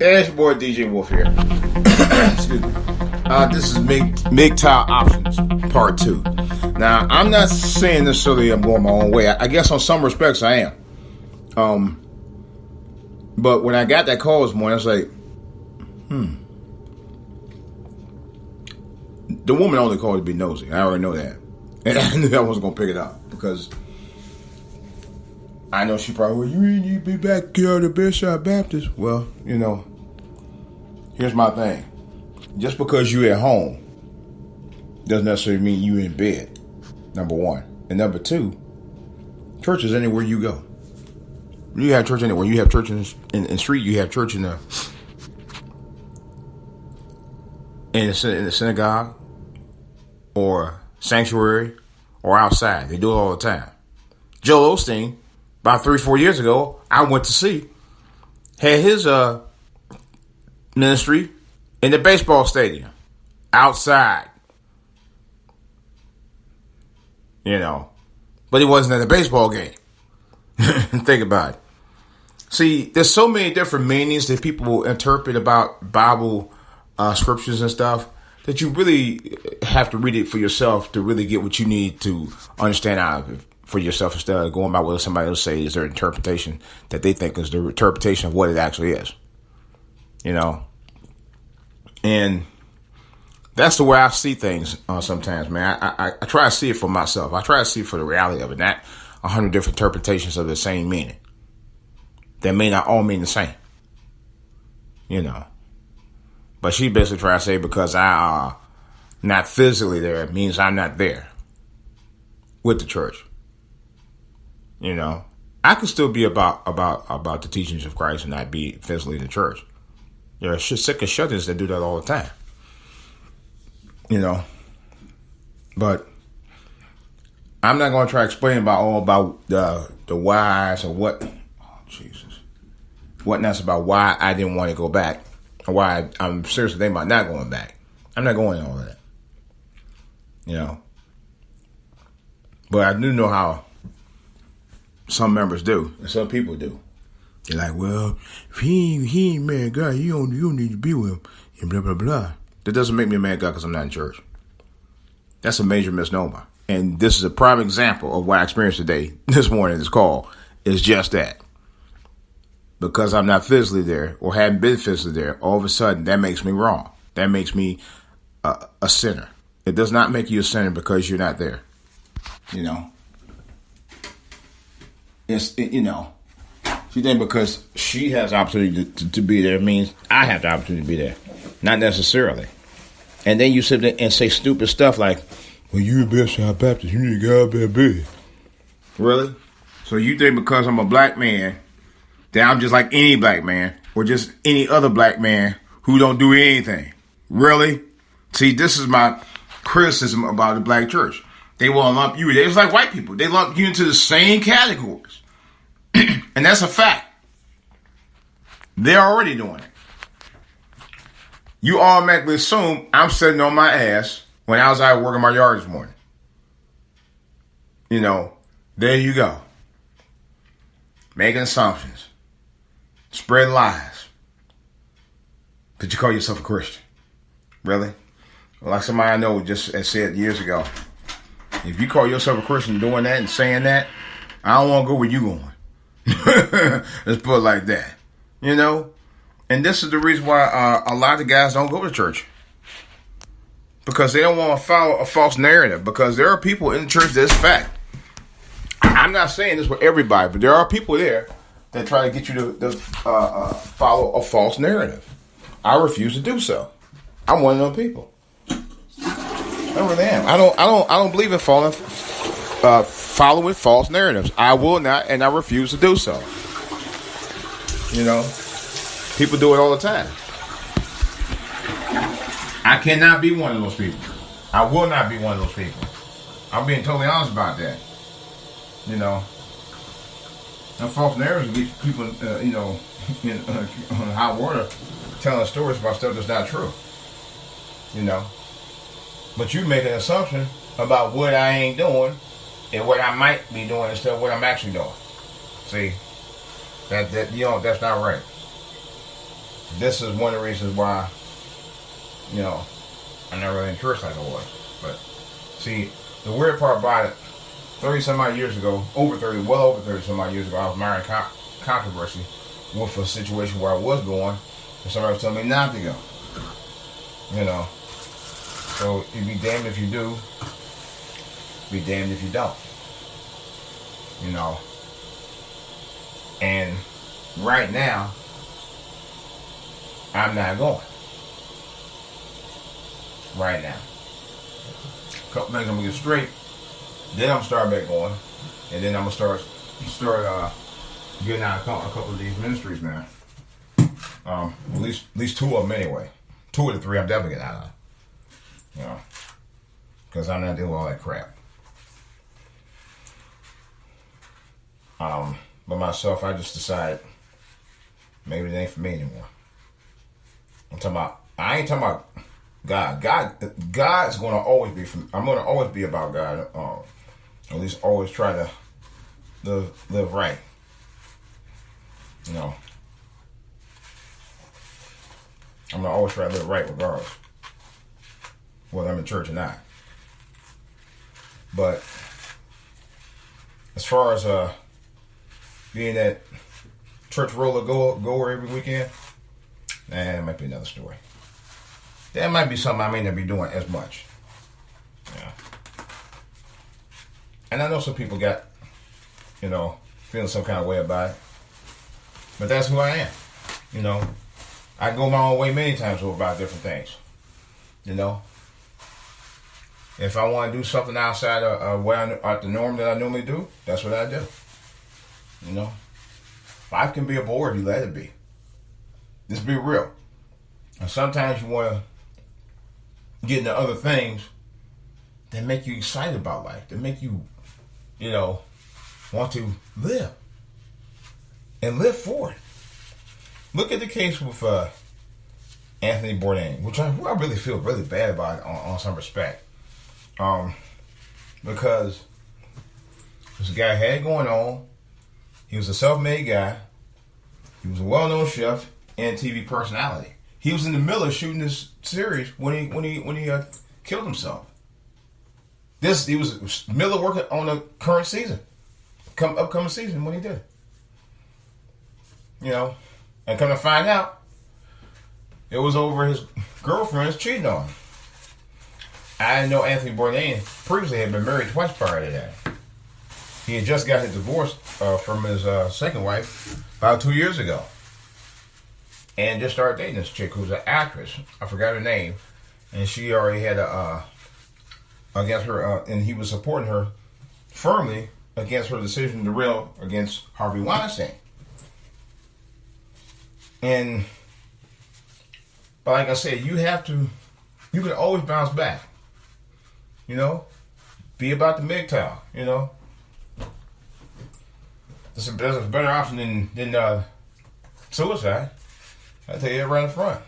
Hey, it's your boy DJ Wolf here. Excuse me. This is MGTOW Options Part 2. Now, I'm not saying necessarily I'm going my own way. I guess on some respects I am. But when I got that call this morning, I was like, The woman only called to be nosy. I already know that. And I knew I wasn't going to pick it up because I know she probably, you need to be back here at the Bedside Baptist. Well, here's my thing. Just because you're at home doesn't necessarily mean you're in bed, number one. And number two, church is anywhere you go. You have church anywhere. You have church in the street. You have church in the synagogue or sanctuary or outside. They do it all the time. Joel Osteen, about 3-4 years ago, I went to see, had his ministry in the baseball stadium, outside. But he wasn't at a baseball game. Think about it. See, there's so many different meanings that people interpret about Bible scriptures and stuff that you really have to read it for yourself to really get what you need to understand out of it for yourself instead of going by what somebody else says is their interpretation that they think is the interpretation of what it actually is. And that's the way I see things sometimes, man. I try to see it for myself. I try to see it for the reality of it, not 100 different interpretations of the same meaning. That may not all mean the same. But she basically try to say because I not physically there, it means I'm not there with the church. I can still be about the teachings of Christ and not be physically in the church. There are sick and shut-ins that do that all the time. But I'm not going to try to explain about the whys or what. Oh, Jesus. What that's about why I didn't want to go back. Or why I'm seriously thinking about not going back. I'm not going all of that. But I do know how some members do, and some people do. They're like, well, if he ain't mad God, you don't need to be with him, and blah, blah, blah. That doesn't make me a mad God because I'm not in church. That's a major misnomer. And this is a prime example of what I experienced today, this morning, this call, is just that. Because I'm not physically there or haven't been physically there, all of a sudden that makes me wrong. That makes me a sinner. It does not make you a sinner because you're not there. She think because she has the opportunity to be there means I have the opportunity to be there. Not necessarily. And then you sit there and say stupid stuff like, well, you a Bedside Baptist, you need to get out of bed. Really? So you think because I'm a black man that I'm just like any black man or just any other black man who don't do anything? Really? See, this is my criticism about the black church. They want to lump you. They're just like white people. They lump you into the same categories. And that's a fact. They're already doing it. You automatically assume I'm sitting on my ass when I was out working my yard this morning. There you go. Making assumptions. Spreading lies. Could you call yourself a Christian? Really? Like somebody I know just said years ago, if you call yourself a Christian doing that and saying that, I don't want to go where you going. Let's put it like that. And this is the reason why a lot of guys don't go to church. Because they don't want to follow a false narrative. Because there are people in the church that's fact. I'm not saying this for everybody, but there are people there that try to get you to follow a false narrative. I refuse to do so. I'm one of those people. I really am. I don't believe in following false narratives. I will not, and I refuse to do so. People do it all the time. I cannot be one of those people. I will not be one of those people. I'm being totally honest about that. And false narratives get people, on hot water telling stories about stuff that's not true. But you make an assumption about what I ain't doing and what I might be doing instead of what I'm actually doing. See, that's not right. this is one of the reasons why, you know, I'm not really in church like I was. But see, the weird part about it, 30 some odd years ago, well over 30 some odd years ago, I was married controversy with a situation where I was going, and somebody was telling me not to go. You know, so you'd be damned if you do, be damned if you don't. You know, and right now, I'm not going. Right now. A couple things I'm gonna get straight. Then I'm gonna start back going, and then I'm gonna start getting out a couple of these ministries, man. At least two of them anyway. Two of the three I'm definitely getting out of. You know, because I'm not dealing with all that crap. But myself, I just decided maybe it ain't for me anymore. I ain't talking about God. God's gonna always be I'm gonna always be about God. At least always try to live right. You know, I'm gonna always try to live right regardless, whether I'm in church or not. But as far as being that church roller goer every weekend, that might be another story. That might be something I may not be doing as much. Yeah. And I know some people got, you know, feeling some kind of way about it. But that's who I am. You know, I go my own way many times about different things. You know, if I want to do something outside of the norm that I normally do, that's what I do. You know, life can be a bore if you let it be. Just be real. And sometimes you want to get into other things that make you excited about life, that make you, you know, want to live and live for it. Look at the case with Anthony Bourdain, which I really feel really bad about on some respect. Because this guy had it going on. He was a self-made guy. He was a well-known chef and TV personality. He was in the middle of shooting this series when he killed himself. He was Miller working on the current season, upcoming season when he did. You know, and come to find out, it was over his girlfriend's cheating on him. I know Anthony Bourdain previously had been married twice prior to that. He had just got his divorce from his second wife about 2 years ago. And just started dating this chick who's an actress. I forgot her name. And she already had against her, and he was supporting her firmly against her decision to rail against Harvey Weinstein. But like I said, you can always bounce back. You know? Be about the MGTOW, you know? There's a better option than suicide. I tell you that right in front.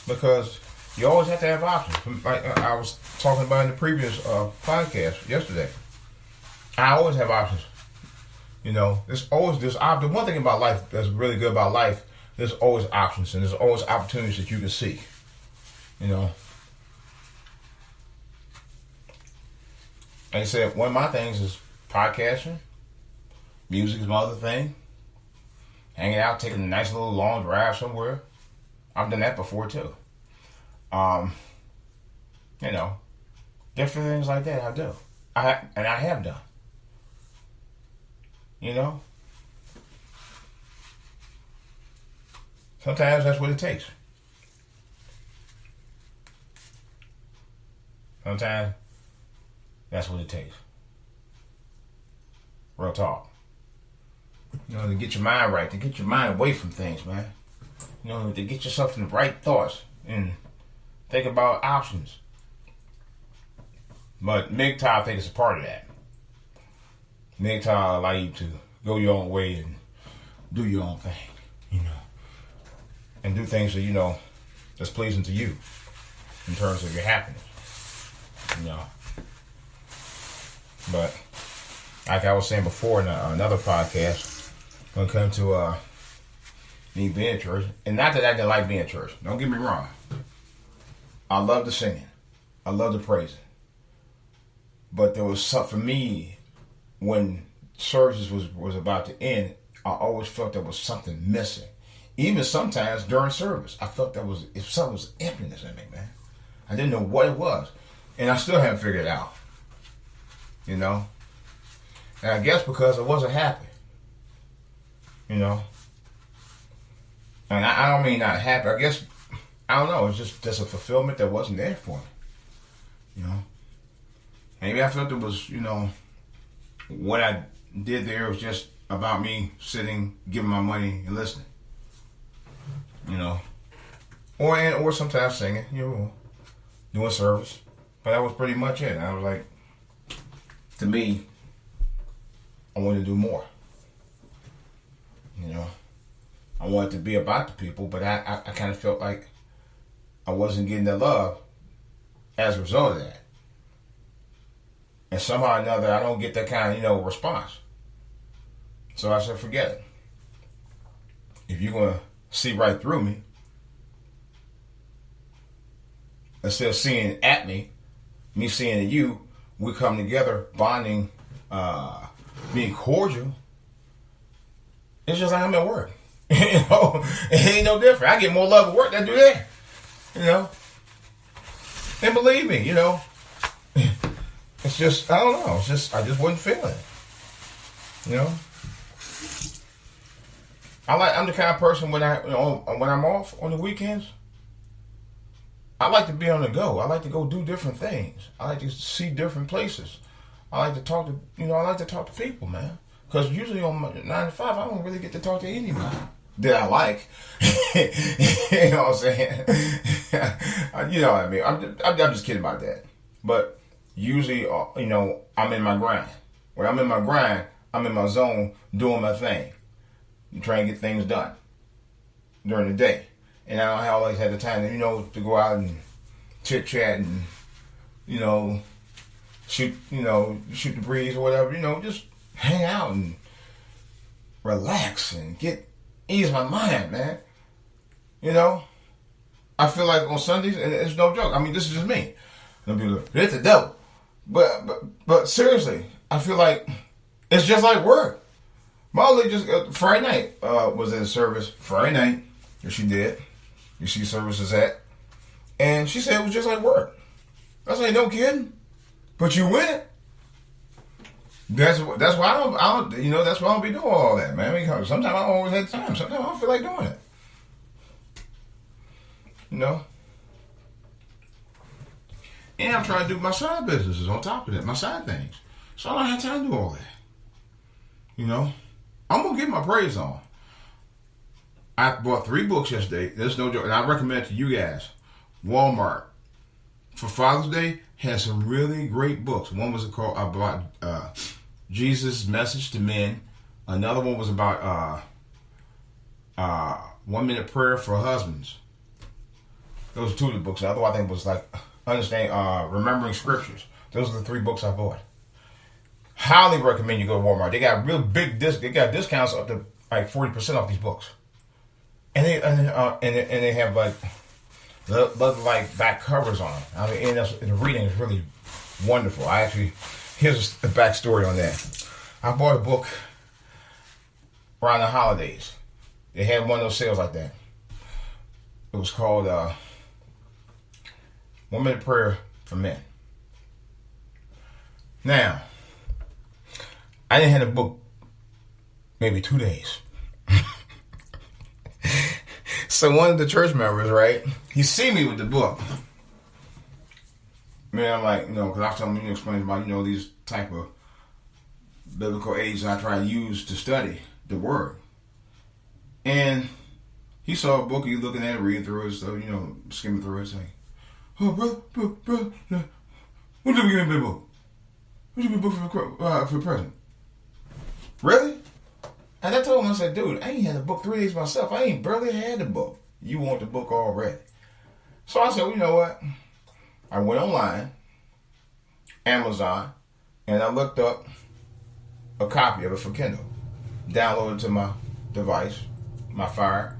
Because you always have to have options. Like I was talking about in the previous podcast yesterday. I always have options. You know, there's always this option. The one thing about life that's really good about life, there's always options and there's always opportunities that you can seek. You know. Like I said, one of my things is podcasting. Music is my other thing. Hanging out, taking a nice little long drive somewhere. I've done that before too. You know, different things like that I do. I have done. You know? Sometimes that's what it takes. Sometimes that's what it takes. Real talk. You know, to get your mind right, to get your mind away from things, man. You know, to get yourself in the right thoughts and think about options. But MGTOW, I think, is a part of that. MGTOW allow you to go your own way and do your own thing, you know. And do things that, you know, that's pleasing to you in terms of your happiness, you know. But like I was saying before in another podcast, when it comes to me being in church. And not that I didn't like being in church. Don't get me wrong. I love the singing. I love the praising. But there was something for me when services was about to end. I always felt there was something missing. Even sometimes during service, I felt if something was emptiness in me, man. I didn't know what it was, and I still haven't figured it out. You know, and I guess because I wasn't happy. You know, and I don't mean not happy. I guess I don't know. It's just a fulfillment that wasn't there for me. You know, maybe I felt it was, what I did there was just about me sitting, giving my money, and listening. Or sometimes singing, doing service. But that was pretty much it. I was like, to me, I wanted to do more. I wanted to be about the people, but I kind of felt like I wasn't getting the love as a result of that. And somehow or another, I don't get that kind of, response. So I said, forget it. If you're going to see right through me, instead of seeing at me seeing at you, we come together, bonding, being cordial. It's just like I'm at work. It ain't no different. I get more love at work than I do there. And believe me, it's just, I don't know. It's just, I just wasn't feeling it. I'm the kind of person when I'm off on the weekends, I like to be on the go. I like to go do different things. I like to see different places. I like to talk to people, man. Because usually on my 9 to 5, I don't really get to talk to anybody that I like. You know what I'm saying? You know what I mean? I'm just kidding about that. But usually, I'm in my grind. When I'm in my grind, I'm in my zone doing my thing. I'm trying to get things done during the day. And I don't always have the time, to go out and chit chat and, shoot the breeze or whatever. Just hang out and relax and ease my mind, man. I feel like on Sundays, and it's no joke. I mean, this is just me. They'll be like, it's the devil. But seriously, I feel like it's just like work. Molly just Friday night was at a service. Friday night, that she did. You see services at, and she said it was just like work. I was like, no kidding, but you win it. That's why I don't that's why I don't be doing all that, man. Because sometimes I don't always have time. Sometimes I don't feel like doing it. And I'm trying to do my side businesses on top of that, my side things. So I don't have time to do all that. I'm gonna get my praise on. I bought 3 books yesterday. There's no joke. And I recommend it to you guys. Walmart, for Father's Day, has some really great books. One was about Jesus' message to men. Another one was about 1 minute prayer for husbands. Those are 2 of the books. The other one I think was like remembering scriptures. Those are the 3 books I bought. Highly recommend you go to Walmart. They got real big they got discounts up to like 40% off these books. And they have like back covers on them. I mean, and the reading is really wonderful. Here's the backstory on that. I bought a book around the holidays. They had one of those sales like that. It was called 1 Minute Prayer for Men. Now, I didn't have the book maybe 2 days. So one of the church members, right, he see me with the book. Man, I'm like, because I told him, explain about, these type of biblical aids I try to use to study the word. And he saw a book, he looking at it, reading through it, so, skimming through it, saying, oh, brother, when did we get a book? What did you get a book for the present? Really? And I told him, I said, dude, I ain't had the book 3 days myself. I ain't barely had the book. You want the book already. So I said, well, you know what? I went online, Amazon, and I looked up a copy of it for Kindle. Downloaded it to my device, my Fire,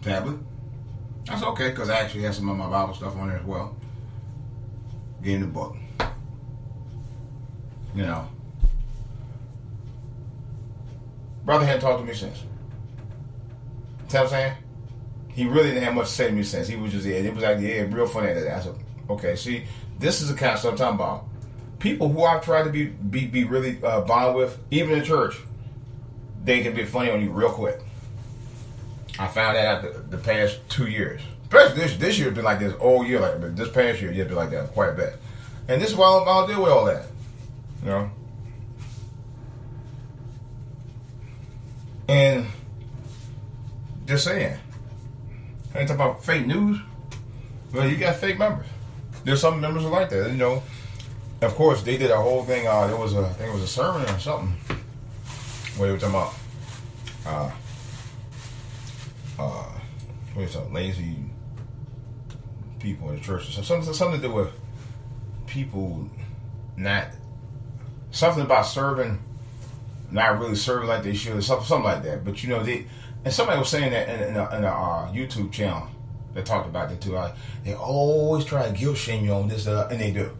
tablet. That's okay, because I actually have some of my Bible stuff on there as well. Get in the book. You know. Brother hadn't talked to me since. See what I'm saying? He really didn't have much to say to me since. He was just, it was like, yeah, real funny at that. I said, okay, see, this is the kind of stuff I'm talking about. People who I've tried to be really bond with, even in church, they can be funny on you real quick. I found that out the past 2 year. Especially this year, it's been like this all year. Like this past year, it's been like that quite a bit. And this is why I'll deal with all that. You know? And just saying, I ain't talking about fake news. Well, you got fake members. There's some members like that, you know. Of course, they did a whole thing. I think it was a sermon or something where they were talking about what is it, lazy people in the church or something to do with people not, something about serving, not really serving like they should, something like that. But you know, and somebody was saying that in a YouTube channel that talked about that too. They always try to guilt shame you on this, and they do.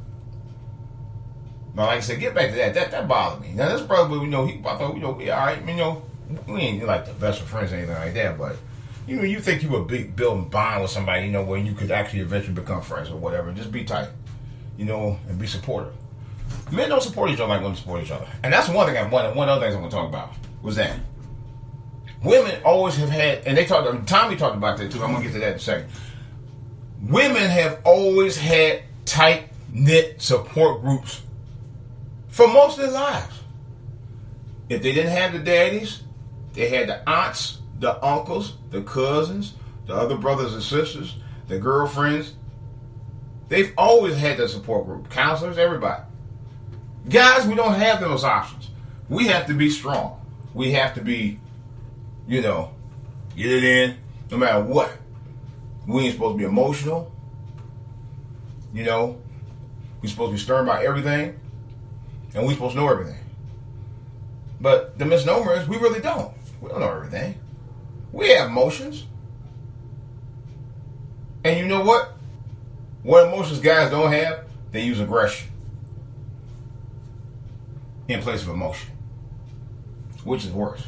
But like I said, get back to that. That bothered me. Now this brother, you know, I thought, you know, we all right. You know, we ain't like the best of friends or anything like that. But you know, you think you would building bond with somebody, you know, where you could actually eventually become friends or whatever. Just be tight, you know, and be supportive. Men don't support each other like women support each other, and that's one thing. One of the other things I'm going to talk about was that women always have had, and Tommy talked about that too. I'm going to get to that in a second. Women have always had tight knit support groups for most of their lives. If they didn't have the daddies, they had the aunts, the uncles, the cousins, the other brothers and sisters, the girlfriends. They've always had that support group, counselors, everybody. Guys, we don't have those options. We have to be strong. We have to be, you know, get it in no matter what. We ain't supposed to be emotional. You know, we're supposed to be stern about everything. And we're supposed to know everything. But the misnomer is we really don't. We don't know everything. We have emotions. And you know what? What emotions guys don't have? They use aggression in place of emotion, which is worse.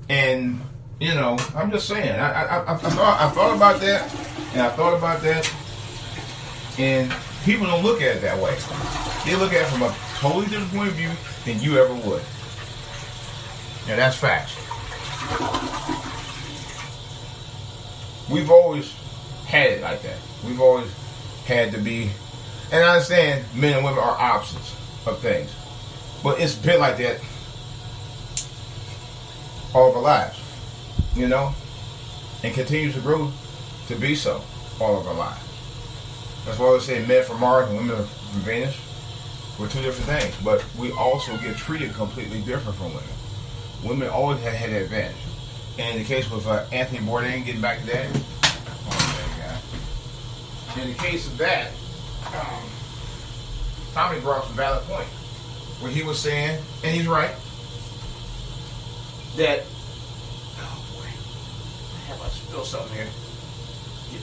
And you know, I'm just saying, I thought about that, and I thought about that, and people don't look at it that way. They look at it from a totally different point of view than you ever would. And that's facts. We've always had it like that. We've always had to be, and I understand men and women are opposites of things, but it's been like that all of our lives, you know, and continues to grow to be so all of our lives. That's why we say men from Mars and women from Venus. We're two different things, but we also get treated completely different from women. Women always had an advantage. And in the case with Anthony Bourdain, getting back to that, in the case of that, Tommy brought up a valid point where he was saying, and he's right, that, oh boy, I have to spill something here.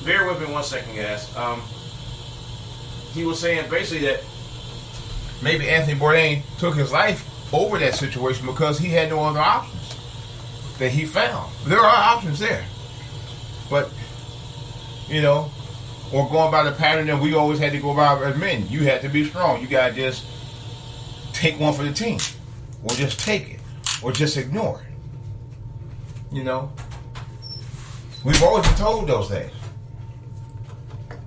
Bear with me 1 second, guys. He was saying basically that maybe Anthony Bourdain took his life over that situation because he had no other options that he found. There are options there, but you know, or going by the pattern that we always had to go by as men. You had to be strong. You gotta just take one for the team, or just take it, or just ignore it. You know, we've always been told those things.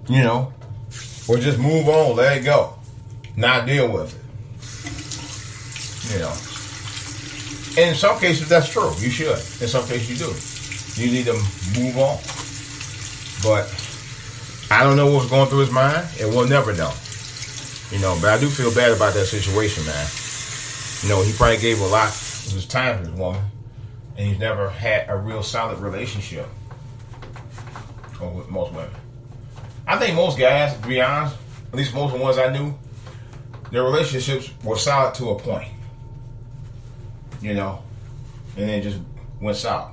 You know, or just move on, let it go, not deal with it. You know, and in some cases that's true. You should. In some cases you do. You need to move on. But I don't know what's going through his mind, and we'll never know. You know, but I do feel bad about that situation, man. You know, he probably gave a lot of his time to his woman, and he's never had a real solid relationship with most women. I think most guys, to be honest, at least most of the ones I knew, their relationships were solid to a point. You know, and then just went south.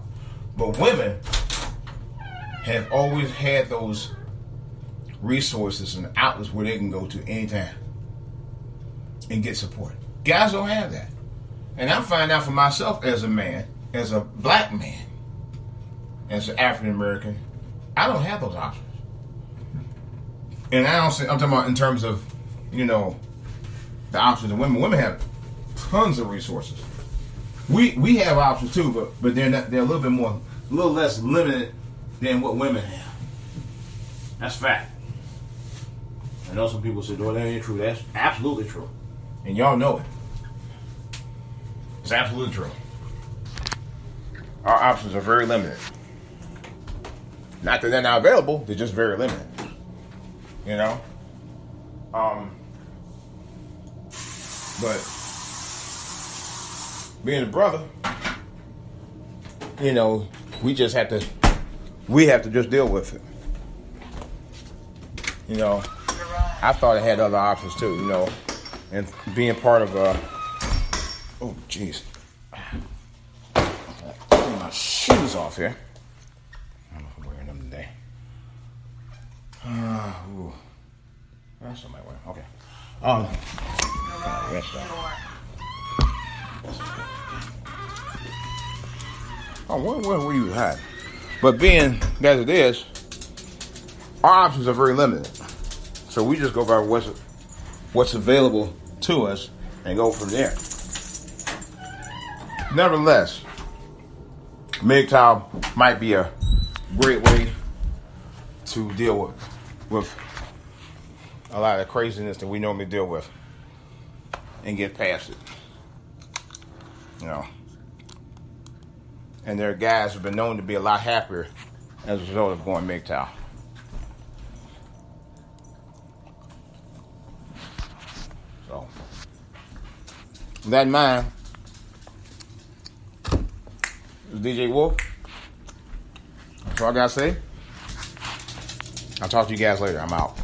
But women have always had those resources and outlets where they can go to anytime and get support. Guys don't have that. And I'm finding out for myself as a man, as a black man, as an African American, I don't have those options. And I don't say, I'm talking about in terms of, you know, the options of women. Women have tons of resources. We have options too, but they're a little bit more, a little less limited than what women have. That's fact. I know some people say, "Oh, that ain't true." That's absolutely true, and y'all know it. It's absolutely true. Our options are very limited. Not that they're not available; they're just very limited. You know. But being a brother, you know, we have to just deal with it. You know, I thought I had other options too, you know, and being part of oh jeez, get my shoes off here. I don't know if I'm wearing them today. That's somebody wearing. Okay. Rest that. Oh, where were you at? But being as it is, our options are very limited. So we just go by what's available to us and go from there. Nevertheless, MGTOW might be a great way to deal with a lot of craziness that we normally deal with and get past it. You know. And there are guys who've been known to be a lot happier as a result of going MGTOW. So, with that in mind, this is DJ Wolf. That's all I gotta say. I'll talk to you guys later. I'm out.